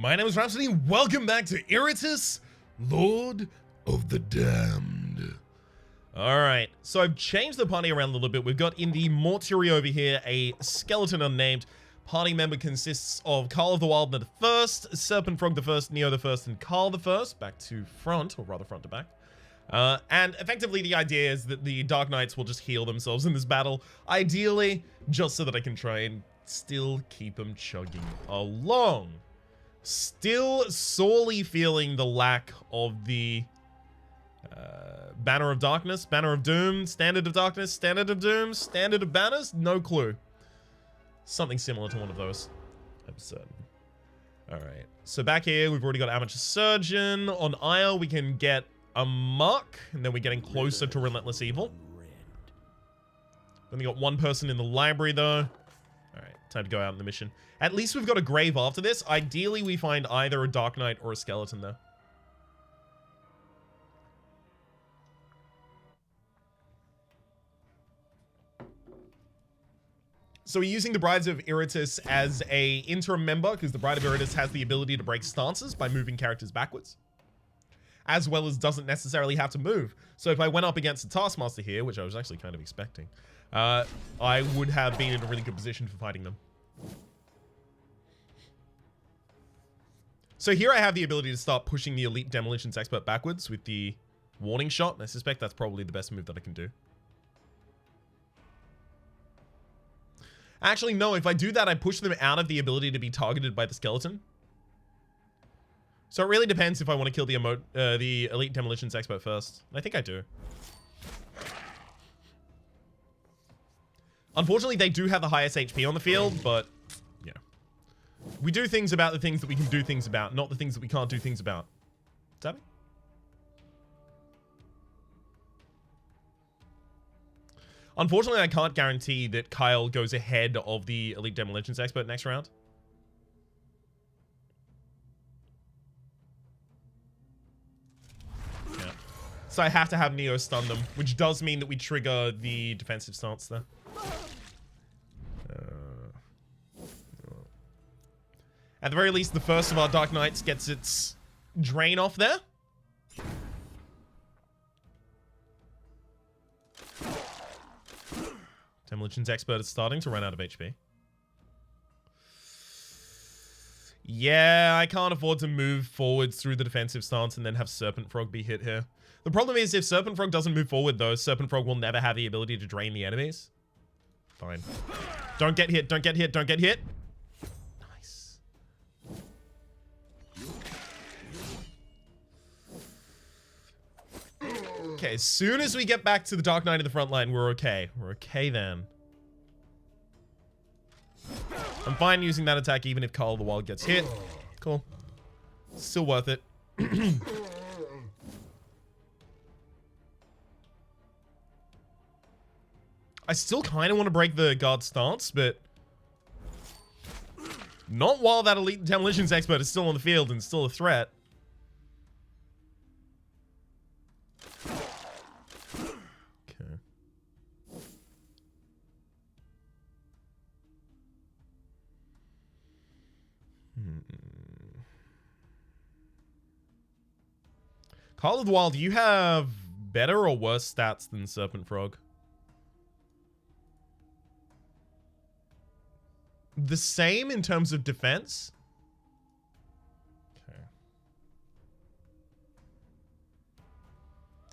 My name is Rhapsody. Welcome back to Iratus, Lord of the Damned. Alright, so I've changed the party around a little bit. We've got in the mortuary over here a skeleton unnamed. Party member consists of Carl of the Wild the first, Serpent Frog the first, Neo the first, and Carl the first. Back to front, or rather front to back. And effectively the idea is that the Dark Knights will just heal themselves in this battle. Ideally, just so that I can try and still keep them chugging along. Still sorely feeling the lack of the Banner of Darkness, Banner of Doom, Standard of Darkness, Standard of Doom, Standard of Banners? No clue. Something similar to one of those, I'm certain. Alright, so back here we've already got Amateur Surgeon. On Isle we can get a Muck, and then we're getting closer to Relentless Evil. Only got one person in the library though. Alright, time to go out on the mission. At least we've got a grave after this. Ideally we find either a Dark Knight or a skeleton there. So we're using the Brides of Iratus as a interim member because the Bride of Iratus has the ability to break stances by moving characters backwards, as well as doesn't necessarily have to move. So if I went up against a Taskmaster here, which I was actually kind of expecting, I would have been in a really good position for fighting them. So here I have the ability to start pushing the Elite Demolitions Expert backwards with the warning shot, and I suspect that's probably the best move that I can do. Actually, no, if I do that, I push them out of the ability to be targeted by the skeleton. So it really depends if I want to kill the Elite Demolitions Expert first. I think I do. Unfortunately, they do have the highest HP on the field, but, yeah. We do things about the things that we can do things about, not the things that we can't do things about. Tabby? Unfortunately, I can't guarantee that Kyle goes ahead of the Elite Demolitions Expert next round. Yeah. So I have to have Neo stun them, which does mean that we trigger the defensive stance there. At the very least, the first of our Dark Knights gets its drain off there. Demolitions Expert is starting to run out of HP. Yeah, I can't afford to move forwards through the defensive stance and then have Serpent Frog be hit here. The problem is if Serpent Frog doesn't move forward though, Serpent Frog will never have the ability to drain the enemies. Fine. Don't get hit, don't get hit, don't get hit. Nice. Okay, as soon as we get back to the Dark Knight in the front line, we're okay. We're okay then. I'm fine using that attack even if Carl of the Wild gets hit. Cool. Still worth it. I still kind of want to break the guard stance, but not while that Elite Demolitions Expert is still on the field and still a threat. Carl of the Wild, you have better or worse stats than Serpent Frog? The same in terms of defense? Okay.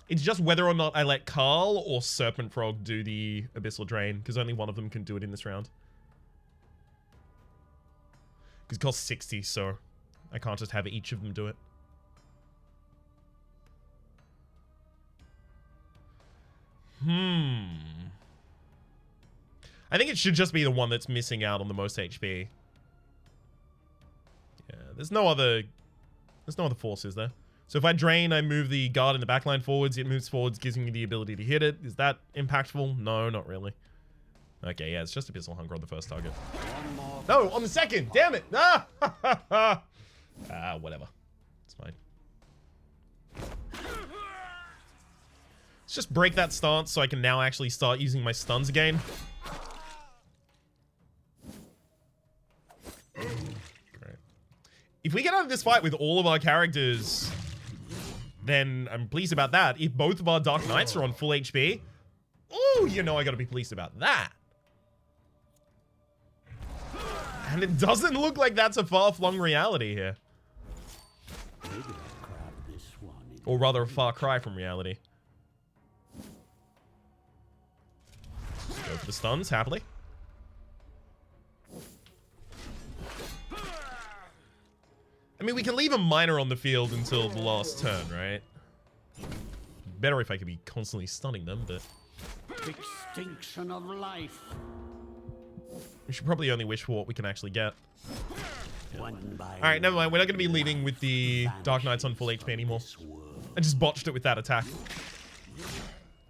It's just whether or not I let Carl or Serpent Frog do the Abyssal Drain, because only one of them can do it in this round. Because it costs 60, so I can't just have each of them do it. I think it should just be the one that's missing out on the most HP. Yeah, there's no other force, is there? So if I drain, I move the guard in the backline forwards, it moves forwards, gives me the ability to hit it. Is that impactful? No, not really. Okay, yeah, it's just Abyssal Hunger on the first target. No, on the second! Damn it! Ah! Whatever. It's fine. Let's just break that stance so I can now actually start using my stuns again. Great. If we get out of this fight with all of our characters, then I'm pleased about that. If both of our Dark Knights are on full HP, oh, you know I gotta be pleased about that. And it doesn't look like that's a far-flung reality here. Or rather, a far cry from reality. Go for the stuns, happily. I mean, we can leave a miner on the field until the last turn, right? Better if I could be constantly stunning them, but... Extinction of life. We should probably only wish for what we can actually get. Alright, never mind. We're not going to be leading with the Dark Knights on full HP anymore. I just botched it with that attack.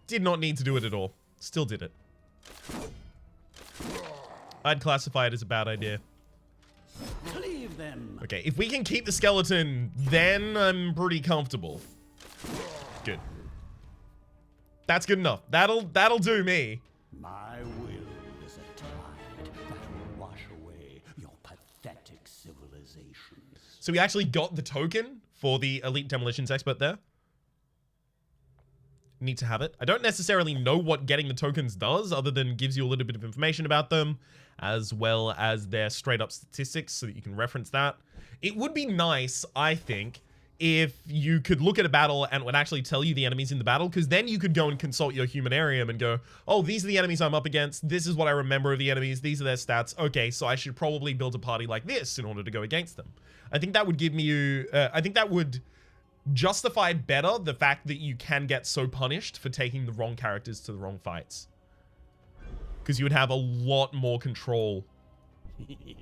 Did not need to do it at all. Still did it. I'd classify it as a bad idea. Okay, if we can keep the skeleton, then I'm pretty comfortable. Good. That's good enough. That'll do me. My will is a tide that will wash away your pathetic civilizations. So we actually got the token for the Elite Demolitions Expert there. Need to have it. I don't necessarily know what getting the tokens does, other than gives you a little bit of information about them, as well as their straight up statistics so that you can reference that. It would be nice, I think, if you could look at a battle and it would actually tell you the enemies in the battle, because then you could go and consult your humanarium and go, oh, these are the enemies I'm up against. This is what I remember of the enemies. These are their stats. Okay, so I should probably build a party like this in order to go against them. I think that would give me, I think that would justify better the fact that you can get so punished for taking the wrong characters to the wrong fights. Because you would have a lot more control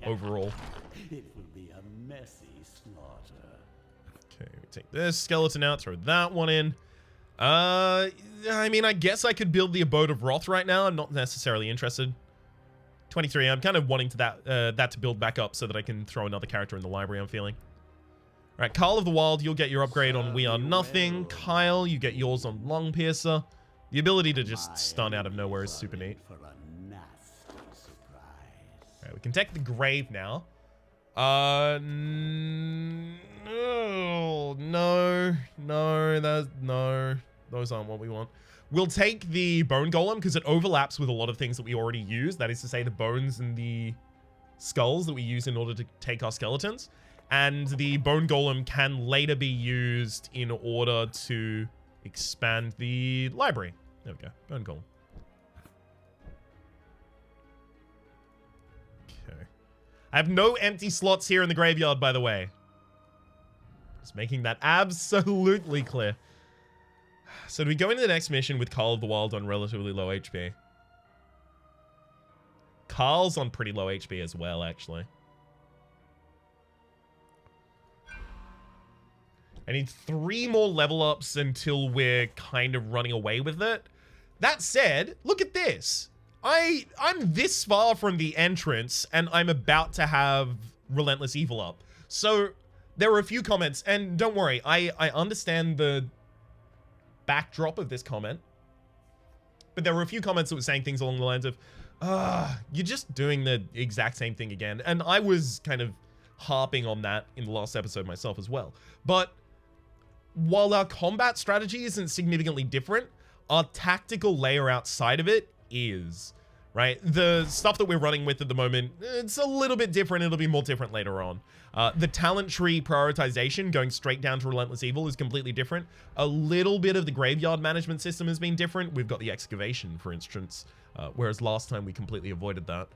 overall. It would be a messy slaughter. Okay, we take this skeleton out, throw that one in. I mean, I guess I could build the Abode of Wrath right now. I'm not necessarily interested. 23, I'm kind of wanting to that to build back up so that I can throw another character in the library, I'm feeling. All right, Carl of the Wild, you'll get your upgrade on We Are Nothing. Kyle, you get yours on Lung Piercer. The ability to just stun out of nowhere is super neat. All right, we can take the Grave now. No, those aren't what we want. We'll take the Bone Golem because it overlaps with a lot of things that we already use. That is to say, the bones and the skulls that we use in order to take our skeletons. And the Bone Golem can later be used in order to expand the library. There we go. Bone Golem. Okay. I have no empty slots here in the graveyard, by the way. Just making that absolutely clear. So do we go into the next mission with Carl of the Wild on relatively low HP? Carl's on pretty low HP as well, actually. I need 3 more level ups until we're kind of running away with it. That said, look at this. I'm this far from the entrance and I'm about to have Relentless Evil up. So there were a few comments, and don't worry, I understand the backdrop of this comment, but there were a few comments that were saying things along the lines of, you're just doing the exact same thing again. And I was kind of harping on that in the last episode myself as well. But while our combat strategy isn't significantly different, our tactical layer outside of it is, right? The stuff that we're running with at the moment, it's a little bit different. It'll be more different later on. The talent tree prioritization going straight down to Relentless Evil is completely different. A little bit of the graveyard management system has been different. We've got the excavation, for instance, whereas last time we completely avoided that.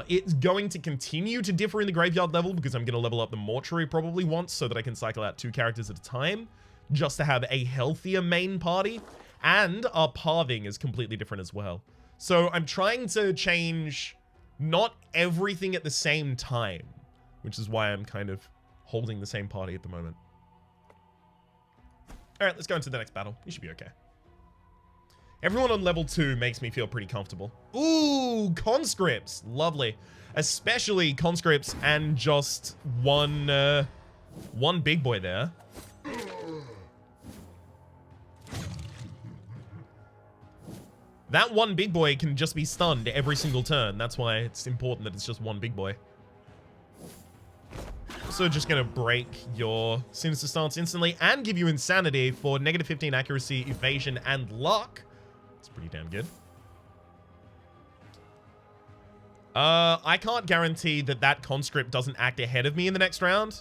It's going to continue to differ in the graveyard level because I'm going to level up the mortuary probably once so that I can cycle out 2 characters at a time, just to have a healthier main party. And our pathing is completely different as well. So I'm trying to change not everything at the same time, which is why I'm kind of holding the same party at the moment. All right, let's go into the next battle. You should be okay. Everyone on level 2 makes me feel pretty comfortable. Ooh, conscripts. Lovely. Especially conscripts and just one big boy there. That one big boy can just be stunned every single turn. That's why it's important that it's just one big boy. also just going to break your Sinister Stance instantly and give you Insanity for negative 15 accuracy, evasion, and luck. It's pretty damn good. I can't guarantee that that conscript doesn't act ahead of me in the next round.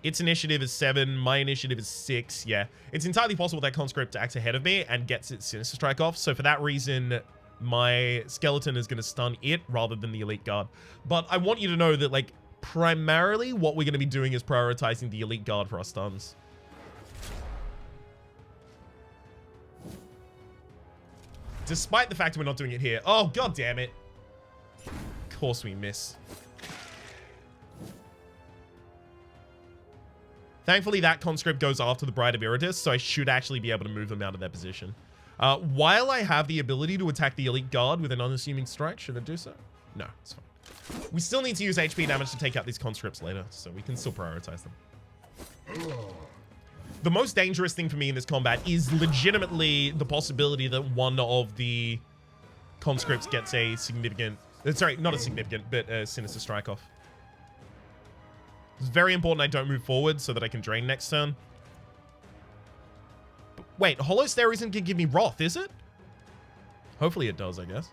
Its initiative is 7. My initiative is 6. Yeah, it's entirely possible that conscript acts ahead of me and gets its Sinister Strike off. So for that reason, my skeleton is going to stun it rather than the Elite Guard. But I want you to know that, like, primarily what we're going to be doing is prioritizing the Elite Guard for our stuns. Despite the fact we're not doing it here. Oh, god damn it. Of course we miss. Thankfully, that conscript goes after the Bride of Iratus, so I should actually be able to move them out of their position. While I have the ability to attack the Elite Guard with an unassuming strike, should I do so? No, it's fine. We still need to use HP damage to take out these conscripts later, so we can still prioritize them. The most dangerous thing for me in this combat is legitimately the possibility that one of the conscripts gets a significant... Sorry, not a significant, but a Sinister Strike off. It's very important I don't move forward so that I can drain next turn. But wait, Hollow Stare isn't going to give me Wrath, is it? Hopefully it does, I guess.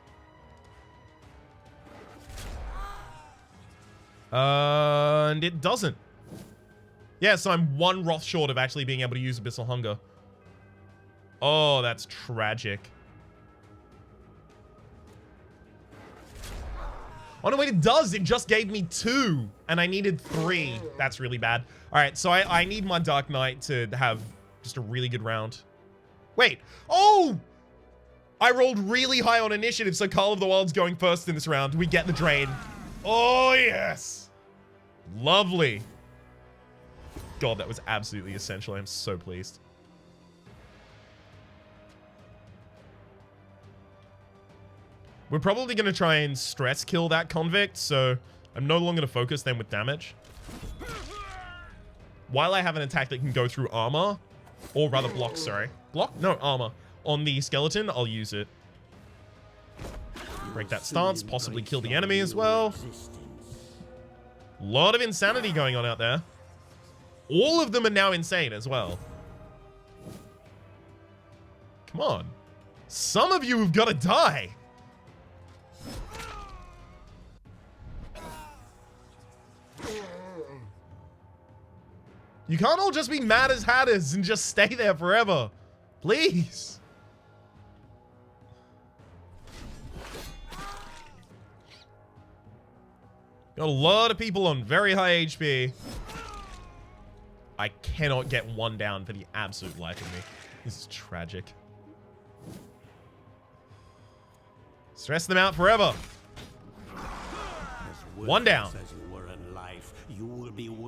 And it doesn't. Yeah, so I'm 1 Wrath short of actually being able to use Abyssal Hunger. Oh, that's tragic. Oh, no, wait, it does. It just gave me 2, and I needed 3. That's really bad. All right, so I need my Dark Knight to have just a really good round. Wait. Oh! I rolled really high on initiative, so Call of the Wild's going first in this round. We get the drain. Oh, yes. Lovely. God, that was absolutely essential. I'm so pleased. We're probably going to try and stress kill that convict, so I'm no longer going to focus them with damage. While I have an attack that can go through armor, or rather block, sorry. Block? No, armor. On the skeleton, I'll use it. Break that stance, possibly kill the enemy as well. Lot of insanity going on out there. All of them are now insane as well. Come on. Some of you have got to die. You can't all just be mad as hatters and just stay there forever. Please. Got a lot of people on very high HP. I cannot get one down for the absolute life of me. This is tragic. Stress them out forever. One down.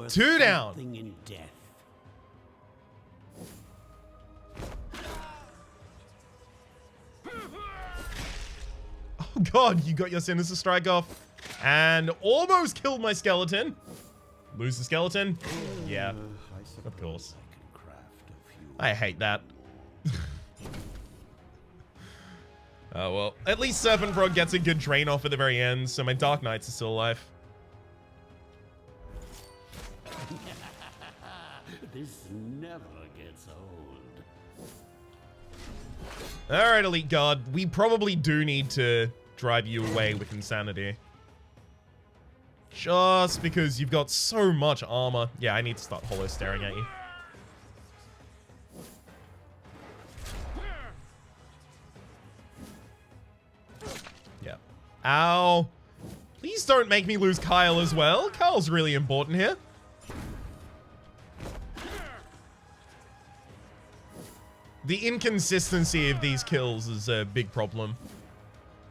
2 down. In death. Oh god, you got your Sinister Strike off. And almost killed my skeleton. Lose the skeleton? Yeah, of course. I hate that. Oh well, at least Serpent Frog gets a good drain off at the very end, so my Dark Knights are still alive. This never gets old. Alright, Elite Guard. We probably do need to drive you away with Insanity. Just because you've got so much armor. Yeah, I need to start hollow staring at you. Yeah. Ow. Please don't make me lose Kyle as well. Kyle's really important here. The inconsistency of these kills is a big problem.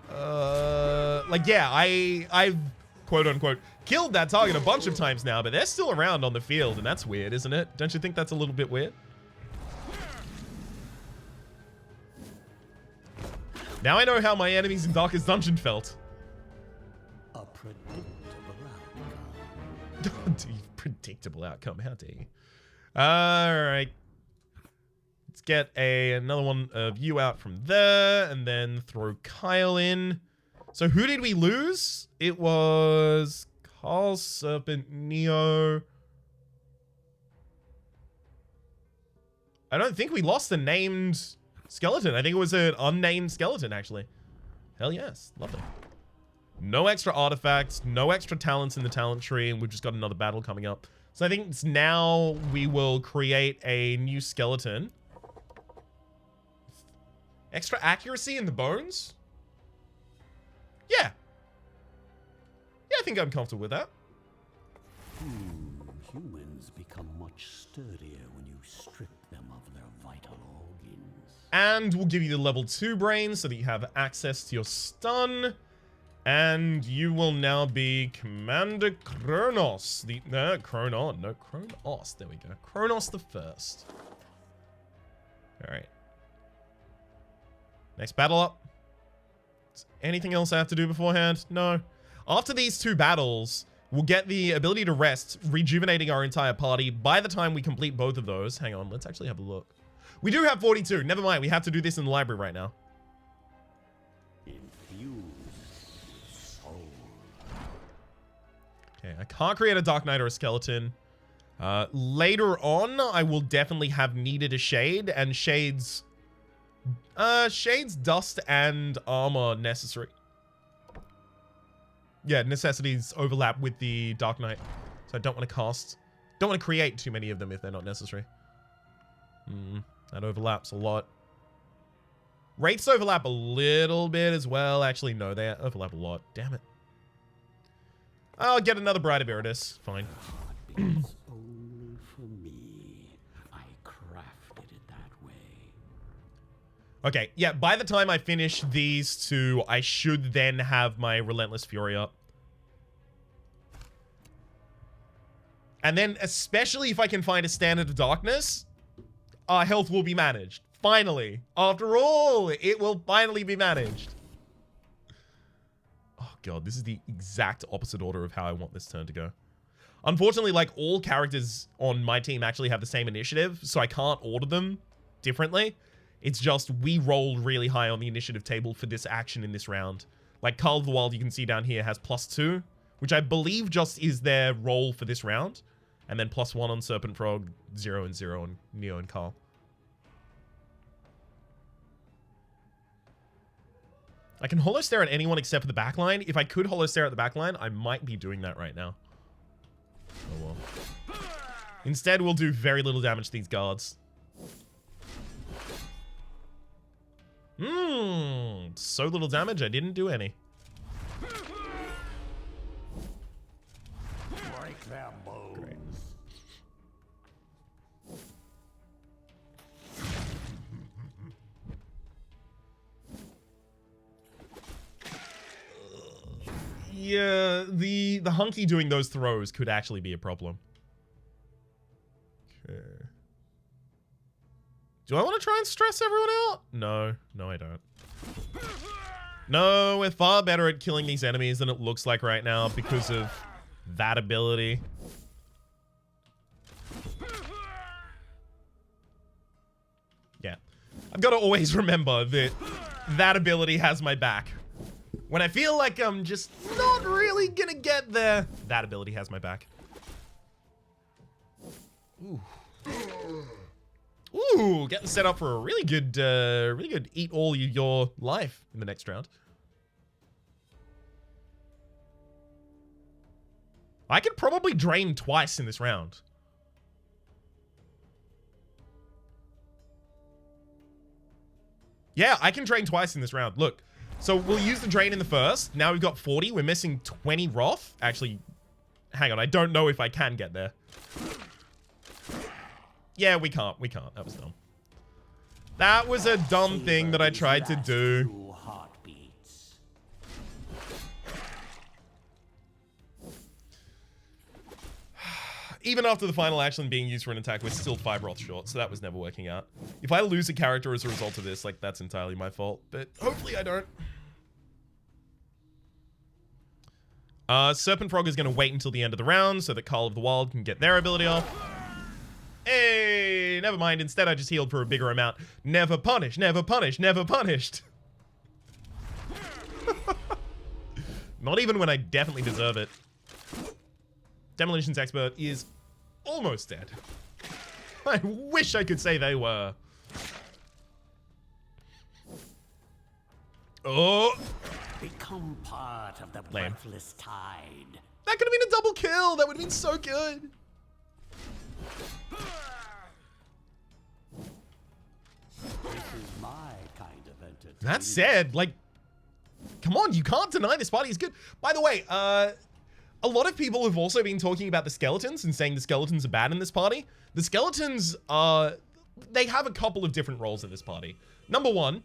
Like, yeah, I've quote unquote killed that target a bunch of times now, but they're still around on the field, and that's weird, isn't it? Don't you think that's a little bit weird? Now I know how my enemies in Darkest Dungeon felt. A predictable outcome. Predictable outcome, how dare you? Alright. Let's get another one of you out from there, and then throw Kyle in. So who did we lose? It was Carl, Serpent, Neo. I don't think we lost the named skeleton. I think it was an unnamed skeleton, actually. Hell yes. Lovely. No extra artifacts, no extra talents in the talent tree, and we've just got another battle coming up. So I think it's now we will create a new skeleton. Extra accuracy in the bones? Yeah. Yeah, I think I'm comfortable with that. Humans become much sturdier when you strip them of their vital organs. And we'll give you the level 2 brain so that you have access to your stun. And you will now be Commander Kronos. Kronos. There we go. Kronos the First. Alright. Next battle up. Is anything else I have to do beforehand? No. After these 2 battles, we'll get the ability to rest, rejuvenating our entire party. By the time we complete both of those, hang on, let's actually have a look. We do have 42. Never mind, we have to do this in the library right now. Okay, I can't create a Dark Knight or a skeleton. Later on, I will definitely have needed a shade, and Shade's dust and armor necessary. Yeah, necessities overlap with the Dark Knight. So I don't want to create too many of them if they're not necessary. That overlaps a lot. Wraiths overlap a little bit as well. Actually, no, they overlap a lot. Damn it. I'll get another Bride of Iratus. Fine. Beats only for me. I crafted it that way. Okay, yeah, by the time I finish these 2, I should then have my Relentless Fury up. And then, especially if I can find a Standard of Darkness, our health will be managed. Finally. After all, it will finally be managed. Oh god, this is the exact opposite order of how I want this turn to go. Unfortunately, like, all characters on my team actually have the same initiative, so I can't order them differently. It's just we rolled really high on the initiative table for this action in this round. Like, Carl of the Wild, you can see down here, has +2, which I believe just is their roll for this round. And then +1 on Serpent Frog, 0 and 0 on Neo and Carl. I can holo stare at anyone except for the backline. If I could holo stare at the backline, I might be doing that right now. Oh well. Instead, we'll do very little damage to these guards. So little damage, I didn't do any. Break their bones. Great. Yeah, the hunky doing those throws could actually be a problem. Okay. Do I want to try and stress everyone out? No, I don't. No, we're far better at killing these enemies than it looks like right now because of that ability. Yeah. I've got to always remember that that ability has my back. When I feel like I'm just not really gonna get there, that ability has my back. Ooh. Ooh, getting set up for a really good eat all your life in the next round. I could probably drain twice in this round. Yeah, I can drain twice in this round. Look, so we'll use the drain in the first. Now we've got 40. We're missing 20 Wrath. Actually, hang on. I don't know if I can get there. Yeah, we can't. We can't. That was dumb. That was a dumb thing that I tried to do. Even after the final action being used for an attack, we're still 5 Wrath short, so that was never working out. If I lose a character as a result of this, like, that's entirely my fault, but hopefully I don't. Serpent Frog is going to wait until the end of the round so that Carl of the Wild can get their ability off. Hey, never mind. Instead, I just healed for a bigger amount. Never punish, never punish, never punished. Not even when I definitely deserve it. Demolitions Expert is almost dead. I wish I could say they were. Oh! Become part of the Lame. breathless tide. That could have been a double kill. That would have been so good. This is my kind of entertainment. That said, like, come on, you can't deny this party is good. By the way, a lot of people have also been talking about the skeletons and saying the skeletons are bad in this party. The skeletons are, they have a couple of different roles in this party. Number one,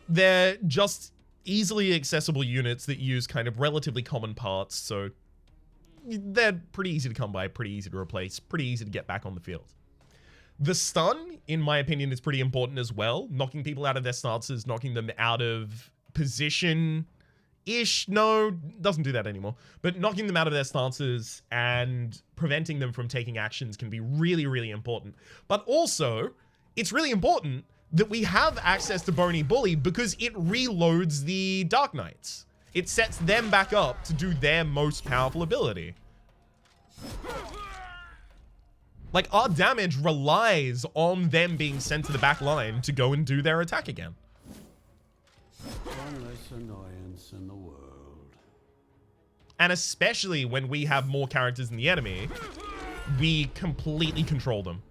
they're just easily accessible units that use kind of relatively common parts, so they're pretty easy to come by, pretty easy to replace, pretty easy to get back on the field. The stun, in my opinion, is pretty important as well. Knocking people out of their stances, knocking them out of position-ish. No, doesn't do that anymore. But knocking them out of their stances and preventing them from taking actions can be really, really important. But also, it's really important that we have access to Bony Bully because it reloads the Dark Knights. It sets them back up to do their most powerful ability. Like, our damage relies on them being sent to the back line to go and do their attack again. One less annoyance in the world. And especially when we have more characters than the enemy, we completely control them.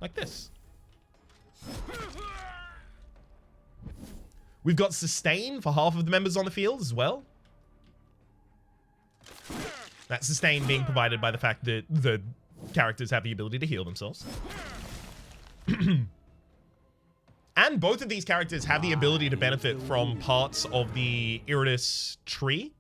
Like this. We've got sustain for half of the members on the field as well. That sustain being provided by the fact that the characters have the ability to heal themselves. And both of these characters have the ability to benefit from parts of the Iratus tree.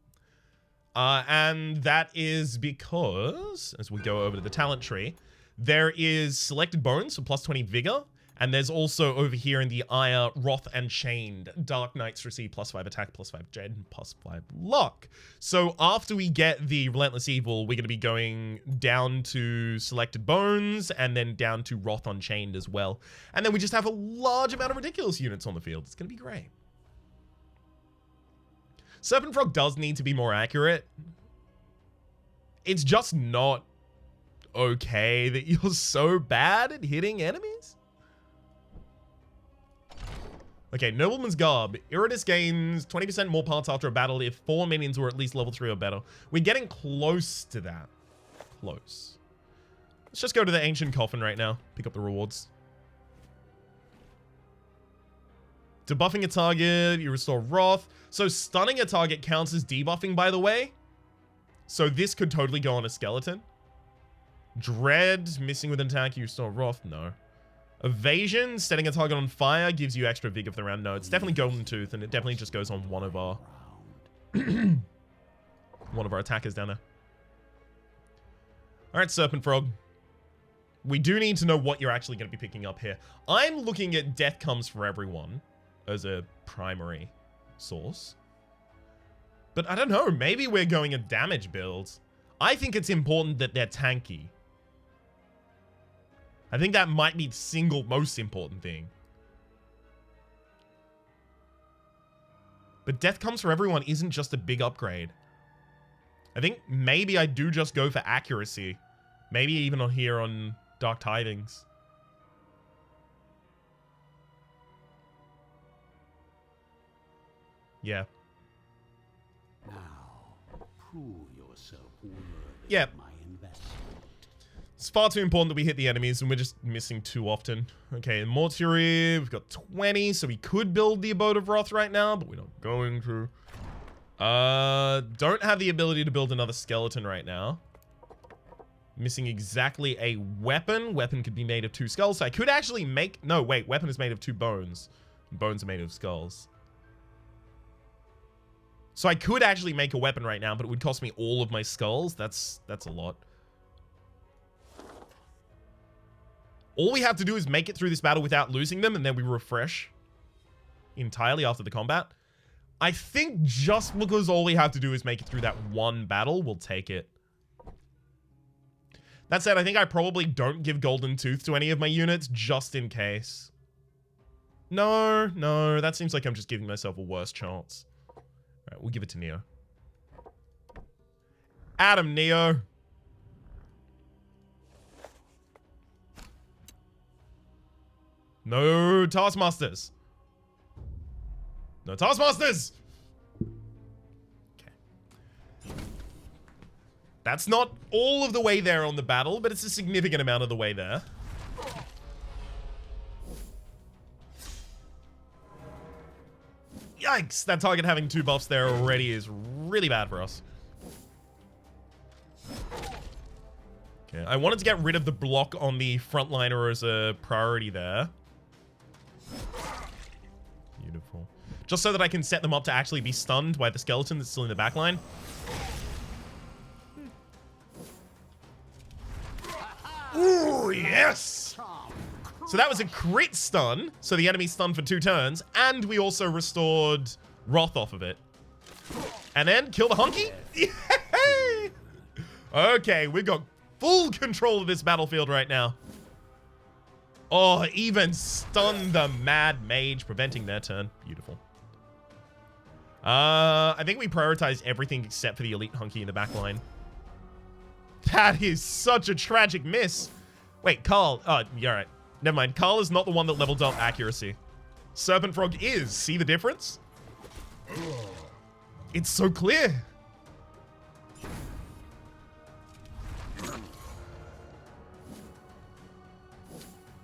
And that is because, as we go over to the talent tree, there is selected bones for plus 20 vigor. And there's also over here in the Ire, Wrath and Chained, Dark Knights receive plus 5 attack, plus 5 dread, and plus 5 luck. So after we get the Relentless Evil, we're going to be going down to Selected Bones and then down to Wrath Unchained as well. And then we just have a large amount of ridiculous units on the field. It's going to be great. Serpent Frog does need to be more accurate. It's just not okay that you're so bad at hitting enemies. Okay, Nobleman's Garb. Iratus gains 20% more parts after a battle if 4 minions were at least level 3 or better. We're getting close to that. Close. Let's just go to the Ancient Coffin right now. Pick up the rewards. Debuffing a target, you restore Wrath. So stunning a target counts as debuffing, by the way. So this could totally go on a skeleton. Dread, missing with an attack, you restore Wrath. No. Evasion, setting a target on fire gives you extra vigor for the round. No, it's definitely Golden Tooth, and it definitely just goes on one of our one of our attackers down there. All right, Serpent Frog. We do need to know what you're actually going to be picking up here. I'm looking at Death Comes for Everyone as a primary source. But I don't know, maybe we're going a damage build. I think it's important that they're tanky. I think that might be the single most important thing. But Death Comes for Everyone isn't just a big upgrade. I think maybe I do just go for accuracy. Maybe even on here on Dark Tidings. Yeah. Now, prove yourself worthy Yep. of my investment. It's far too important that we hit the enemies, and we're just missing too often. Okay, in Mortuary, we've got 20, so we could build the Abode of Wrath right now, but we're not going to. Don't have the ability to build another skeleton right now. Missing exactly a weapon. Weapon could be made of 2 skulls, so I could actually make... No, wait, weapon is made of 2 bones. Bones are made of skulls. So I could actually make a weapon right now, but it would cost me all of my skulls. That's a lot. All we have to do is make it through this battle without losing them, and then we refresh entirely after the combat. I think just because all we have to do is make it through that one battle, we'll take it. That said, I think I probably don't give Golden Tooth to any of my units, just in case. No, that seems like I'm just giving myself a worse chance. Alright, we'll give it to Neo. Adam Neo. No Taskmasters. No Taskmasters! Okay. That's not all of the way there on the battle, but it's a significant amount of the way there. Yikes! That target having 2 buffs there already is really bad for us. Okay, I wanted to get rid of the block on the frontliner as a priority there. Beautiful. Just so that I can set them up to actually be stunned by the skeleton that's still in the backline. Ooh, yes! So that was a crit stun, so the enemy's stunned for 2 turns, and we also restored Wrath off of it. And then kill the hunky? Yay! Okay, we've got full control of this battlefield right now. Oh, even stun the Mad Mage, preventing their turn. Beautiful. I think we prioritized everything except for the elite hunky in the back line. That is such a tragic miss. Wait, Carl. Oh, you're right. Never mind. Carl is not the one that leveled up accuracy. Serpent Frog is. See the difference? It's so clear.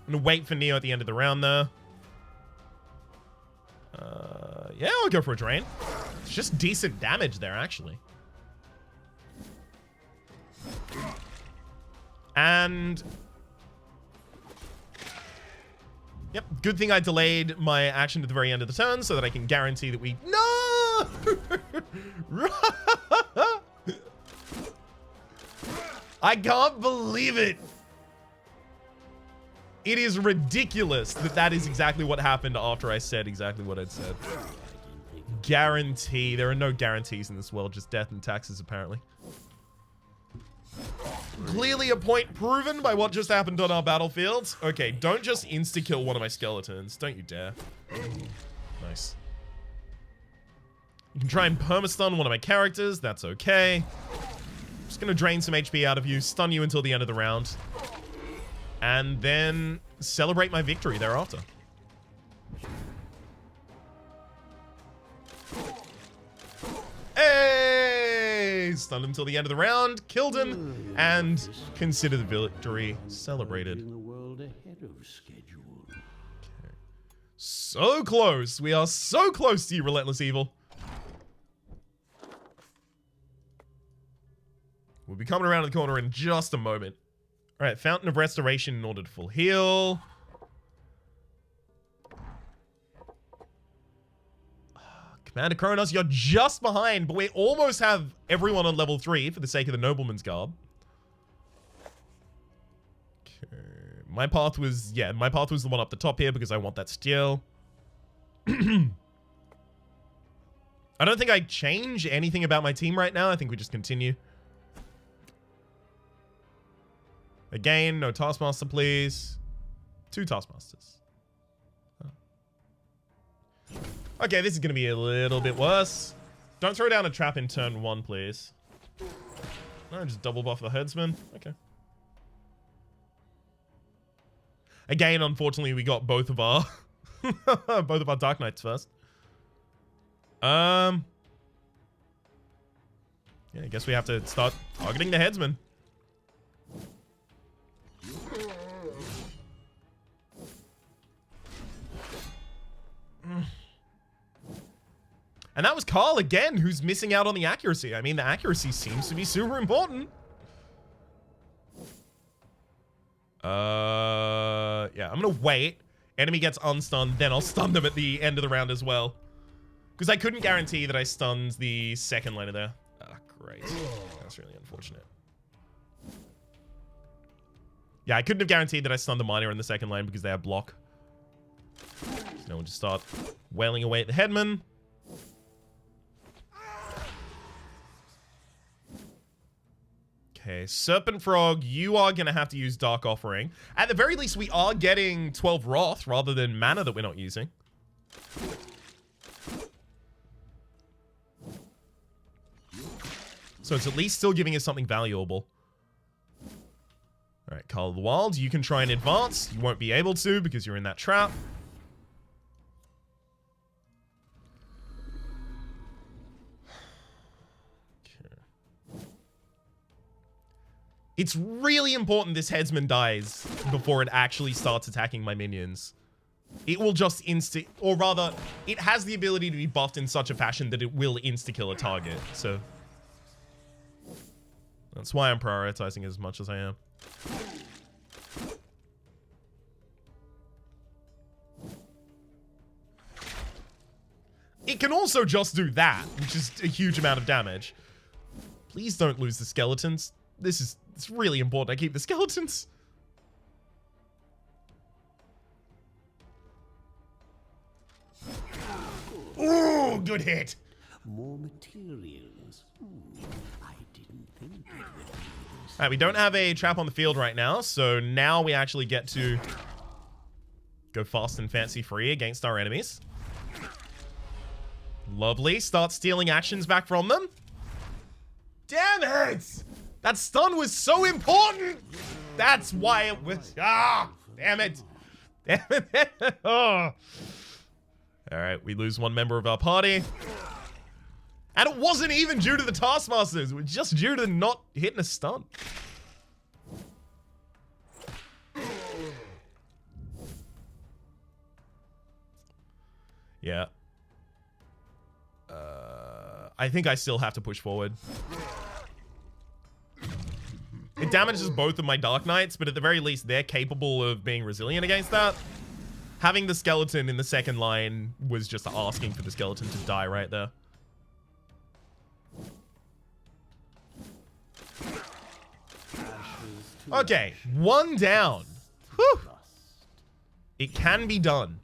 I'm gonna wait for Neo at the end of the round there. Yeah, I'll go for a drain. It's just decent damage there, actually. And... Yep, good thing I delayed my action to the very end of the turn so that I can guarantee that we... No! I can't believe it! It is ridiculous that that is exactly what happened after I said exactly what I'd said. Guarantee. There are no guarantees in this world, just death and taxes, apparently. Clearly a point proven by what just happened on our battlefields. Okay, don't just insta-kill one of my skeletons. Don't you dare. Nice. You can try and perma-stun one of my characters. That's okay. I'm just gonna drain some HP out of you, stun you until the end of the round. And then celebrate my victory thereafter. Hey! Stunned him till the end of the round, killed him, and consider the victory celebrated. Okay. So close. We are so close to you, Relentless Evil. We'll be coming around the corner in just a moment. Alright, Fountain of Restoration in order to full heal. Commander Kronos, you're just behind, but we almost have everyone on level 3 for the sake of the Nobleman's Garb. Okay. My path was the one up the top here because I want that steel. I don't think I change anything about my team right now. I think we just continue. Again, no Taskmaster, please. 2 Taskmasters. Oh. Okay, this is going to be a little bit worse. Don't throw down a trap in turn 1, please. No, just double buff the herdsman. Okay. Again, unfortunately, we got both of our both of our Dark Knights first. Yeah, I guess we have to start targeting the headsman. And that was Carl again, who's missing out on the accuracy. I mean, the accuracy seems to be super important. Yeah, I'm gonna wait. Enemy gets unstunned, then I'll stun them at the end of the round as well. Because I couldn't guarantee that I stunned the second laner there. Ah, great. That's really unfortunate. Yeah, I couldn't have guaranteed that I stunned the miner in the second lane because they have block. So now we'll just start wailing away at the headman. Okay, Serpent Frog, you are going to have to use Dark Offering. At the very least, we are getting 12 Wrath rather than mana that we're not using. So it's at least still giving us something valuable. All right, Call of the Wild, you can try and advance. You won't be able to because you're in that trap. Okay. It's really important this headsman dies before it actually starts attacking my minions. It will just or rather, it has the ability to be buffed in such a fashion that it will insta-kill a target. So that's why I'm prioritizing as much as I am. It can also just do that, which is a huge amount of damage. Please don't lose the skeletons. It's really important I keep the skeletons. Ooh, good hit. More materials. I didn't think it would be this. All right, we don't have a trap on the field right now, so now we actually get to go fast and fancy free against our enemies. Lovely. Start stealing actions back from them. Damn it! That stun was so important! That's why it was... Ah! Damn it! Damn it! Oh. Alright, we lose one member of our party. And it wasn't even due to the Taskmasters. It was just due to not hitting a stun. Yeah. I think I still have to push forward. It damages both of my Dark Knights, but at the very least, they're capable of being resilient against that. Having the skeleton in the second line was just asking for the skeleton to die right there. Okay, one down. Whew. It can be done.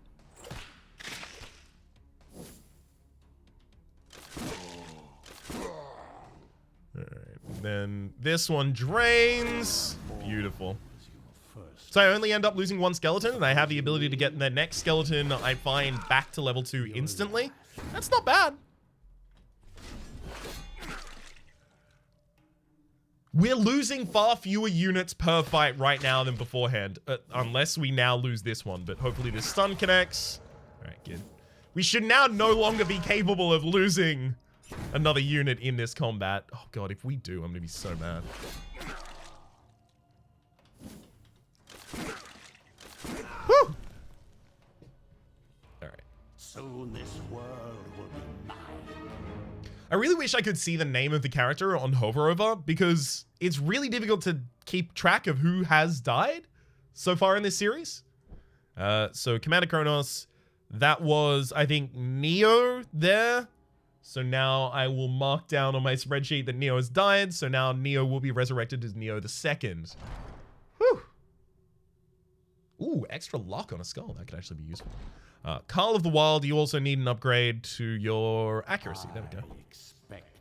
Alright, then this one drains. Beautiful. So I only end up losing one skeleton, and I have the ability to get the next skeleton I find back to level 2 instantly. That's not bad. We're losing far fewer units per fight right now than beforehand, unless we now lose this one, but hopefully this stun connects. Alright, good. We should now no longer be capable of losing another unit in this combat. Oh god, if we do, I'm gonna be so mad. Whew! Alright. Soon this world will be mine. I really wish I could see the name of the character on hover over, because it's really difficult to keep track of who has died so far in this series. So Commander Kronos, that was, I think, Neo there. So now I will mark down on my spreadsheet that Neo has died. So now Neo will be resurrected as Neo the Second. Whew. Ooh, extra lock on a skull. That could actually be useful. Call of the Wild, you also need an upgrade to your accuracy. There we go. Expect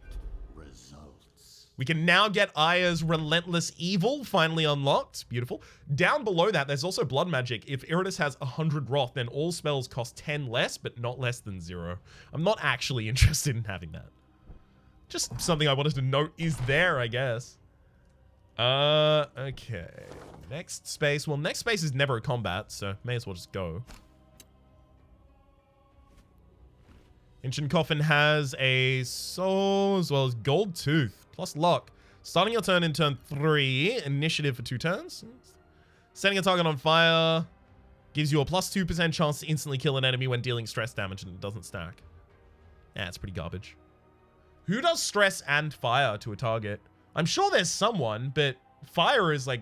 results. We can now get Aya's Relentless Evil finally unlocked. Beautiful. Down below that, there's also Blood Magic. If Iratus has 100 Wrath, then all spells cost 10 less, but not less than 0. I'm not actually interested in having that. Just something I wanted to note is there, I guess. Okay. Next space. Well, next space is never a combat, so may as well just go. Ancient Coffin has a soul as well as gold tooth plus luck. Starting your turn in turn 3, initiative for 2 turns. Setting a target on fire gives you a plus 2% chance to instantly kill an enemy when dealing stress damage, and it doesn't stack. Yeah, it's pretty garbage. Who does stress and fire to a target? I'm sure there's someone, but fire is like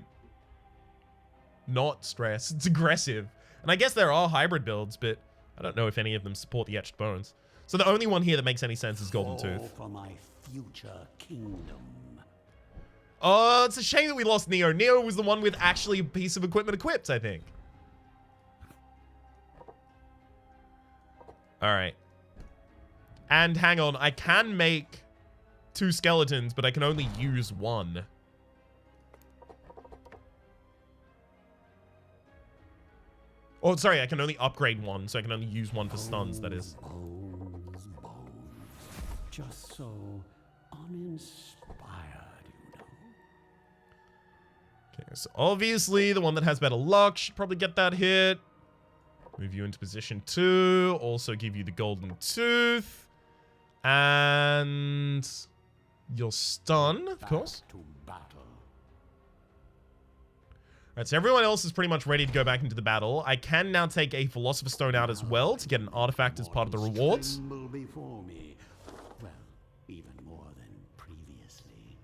not stress. It's aggressive. And I guess there are hybrid builds, but I don't know if any of them support the etched bones. So the only one here that makes any sense is Golden Tooth. For my future kingdom. Oh, it's a shame that we lost Neo. Neo was the one with actually a piece of equipment equipped, I think. All right. And hang on, I can make 2 skeletons, but I can only use 1. Oh, sorry, I can only upgrade 1, so I can only use 1 for stuns, that is. Bones, bones. Just so uninspired, you know. Okay, so obviously the one that has better luck should probably get that hit. Move you into position 2. Also give you the golden tooth. And your stun, of course. To battle. Alright, so everyone else is pretty much ready to go back into the battle. I can now take a Philosopher's Stone out as well to get an artifact as part of the rewards. Tremble before me. Well, even more than previously.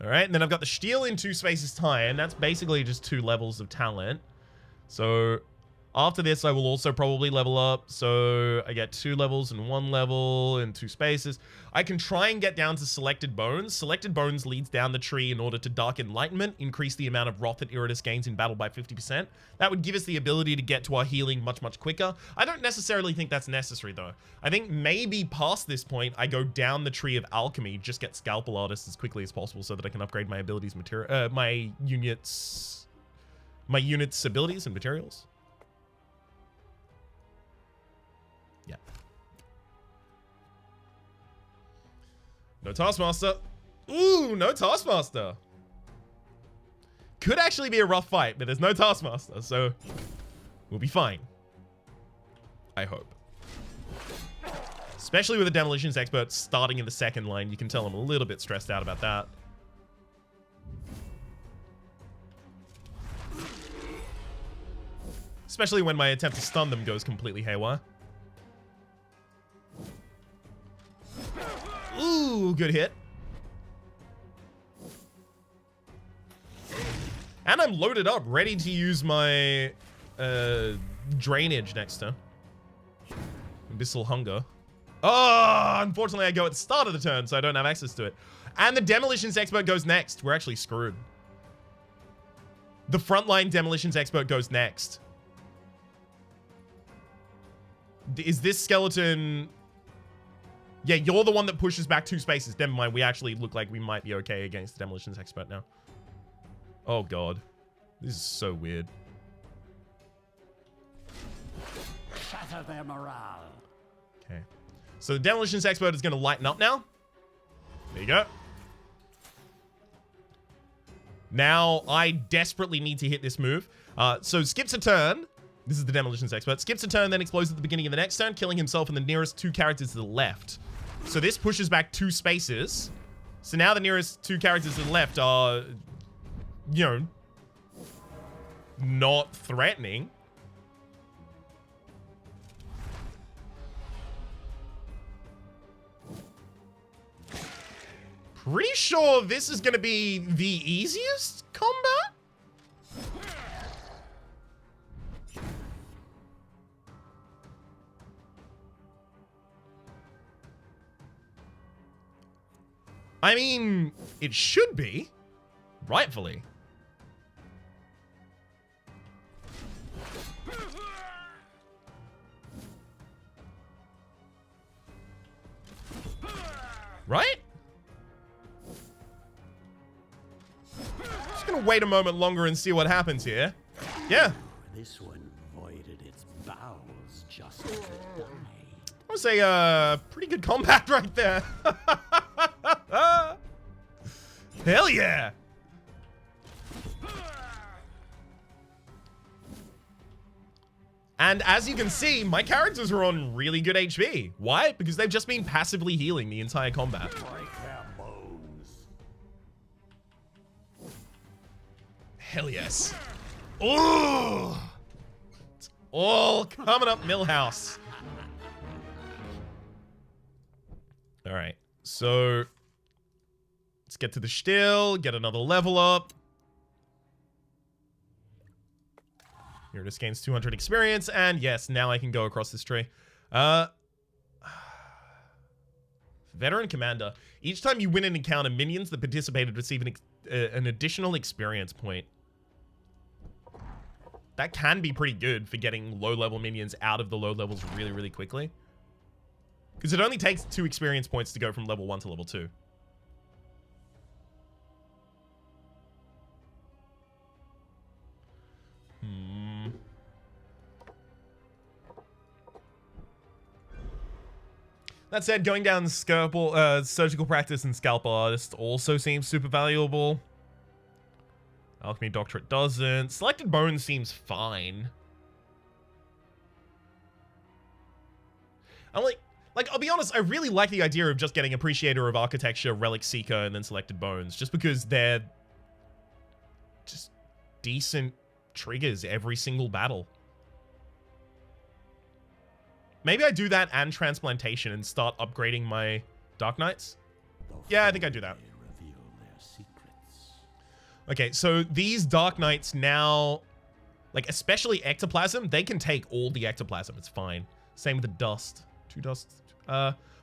Alright, and then I've got the Steel in 2 spaces time. That's basically just 2 levels of talent. So after this, I will also probably level up. So I get 2 levels and 1 level in 2 spaces. I can try and get down to Selected Bones. Selected Bones leads down the tree in order to Dark Enlightenment, increase the amount of Wrath that Iratus gains in battle by 50%. That would give us the ability to get to our healing much, much quicker. I don't necessarily think that's necessary, though. I think maybe past this point, I go down the tree of Alchemy, just get Scalpel Artist as quickly as possible so that I can upgrade my abilities, my units' abilities and materials. Yeah. No Taskmaster. Ooh, no Taskmaster. Could actually be a rough fight, but there's no Taskmaster, so we'll be fine. I hope. Especially with the Demolitions Expert starting in the second line, you can tell I'm a little bit stressed out about that. Especially when my attempt to stun them goes completely haywire. Ooh, good hit. And I'm loaded up, ready to use my drainage next turn. Abyssal Hunger. Oh, unfortunately I go at the start of the turn, so I don't have access to it. And the Demolitions Expert goes next. We're actually screwed. The frontline Demolitions Expert goes next. Is this skeleton... Yeah, you're the one that pushes back 2 spaces. Never mind, we actually look like we might be okay against the Demolitions Expert now. Oh, God. This is so weird. Shatter their morale. Okay. So the Demolitions Expert is going to lighten up now. There you go. Now, I desperately need to hit this move. So skips a turn. This is the Demolitions Expert. Skips a turn, then explodes at the beginning of the next turn, killing himself and the nearest 2 characters to the left. So this pushes back 2 spaces. So now the nearest 2 characters to the left are, you know, not threatening. Pretty sure this is going to be the easiest combat? I mean, it should be, rightfully. Right? Just gonna wait a moment longer and see what happens here. Yeah. This one voided its bowels just to die. I would say, pretty good combat right there. Hell yeah. And as you can see, my characters are on really good HP. Why? Because they've just been passively healing the entire combat. Break their bones. Hell yes. Ooh. It's all coming up Millhouse. All right. So let's get to the still, get another level up. Here it gains 200 experience, and yes, now I can go across this tree. Veteran Commander. Each time you win an encounter, minions that participated receive an additional experience point. That can be pretty good for getting low-level minions out of the low levels really, really quickly. Because it only takes 2 experience points to go from level 1 to level 2. That said, going down surgical practice and scalpel artist also seems super valuable. Alchemy doctorate doesn't. Selected bones seems fine. I'm like, I'll be honest, I really like the idea of just getting Appreciator of Architecture, Relic Seeker, and then Selected Bones, just because they're just decent triggers every single battle. Maybe I do that and Transplantation and start upgrading my Dark Knights. Yeah, I think I do that. Okay, so these Dark Knights now, like especially Ectoplasm, they can take all the Ectoplasm. It's fine. Same with the Dust. 2 Dust.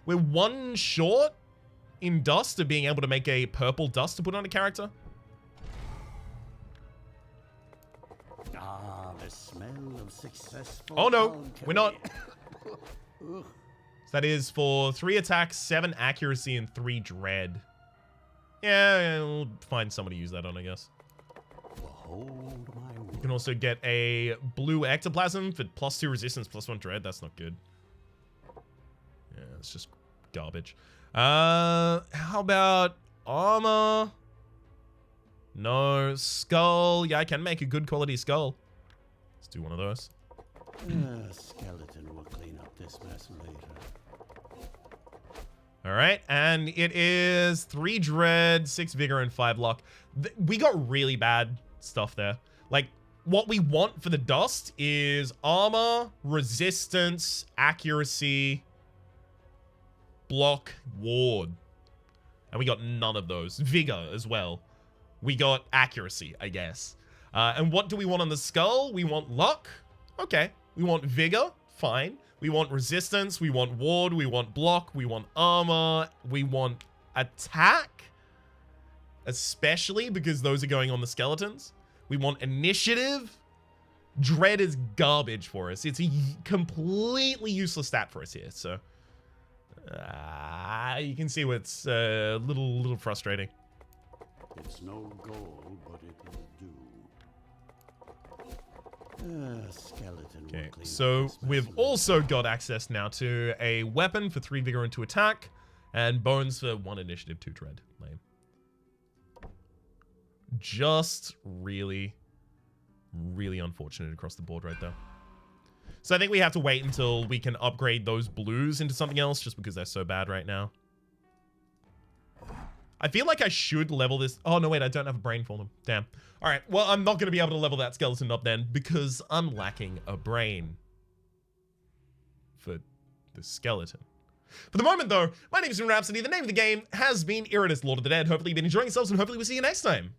We're 1 short in Dust of being able to make a purple Dust to put on a character. Ah, the smell of successful Oh no, alchemy. we're not. So that is for 3 attacks, 7 accuracy, and 3 dread. Yeah, we'll find somebody to use that on, I guess. Behold my You can also get a blue Ectoplasm for +2 resistance, +1 dread. That's not good. Yeah, it's just garbage. How about armor? No. Skull. Yeah, I can make a good quality skull. Let's do one of those. Skeleton will clean up this mess later. All right, and it is 3 dread, 6 vigor, and 5 luck. We got really bad stuff there. Like, what we want for the Dust is armor, resistance, accuracy, block, ward. And we got none of those. Vigor as well. We got accuracy, I guess. And what do we want on the skull? We want luck. Okay. We want vigor. Fine. We want resistance. We want ward. We want block. We want armor. We want attack. Especially because those are going on the skeletons. We want initiative. Dread is garbage for us. It's a completely useless stat for us here. So you can see what's a little frustrating. It's no gold, but it will do. Skeleton will Okay, clean so up this mess we've later. also got access now to a weapon for 3 vigor and 2 attack, and bones for 1 initiative, 2 dread. Lame. Just really, really unfortunate across the board right there. So I think we have to wait until we can upgrade those blues into something else, just because they're so bad right now. I feel like I should level this. Oh, no, wait, I don't have a brain for them. Damn. All right, well, I'm not going to be able to level that skeleton up then because I'm lacking a brain for the skeleton. For the moment, though, my name is Rhapsody. The name of the game has been Iratus, Lord of the Dead. Hopefully you've been enjoying yourselves, and hopefully we'll see you next time.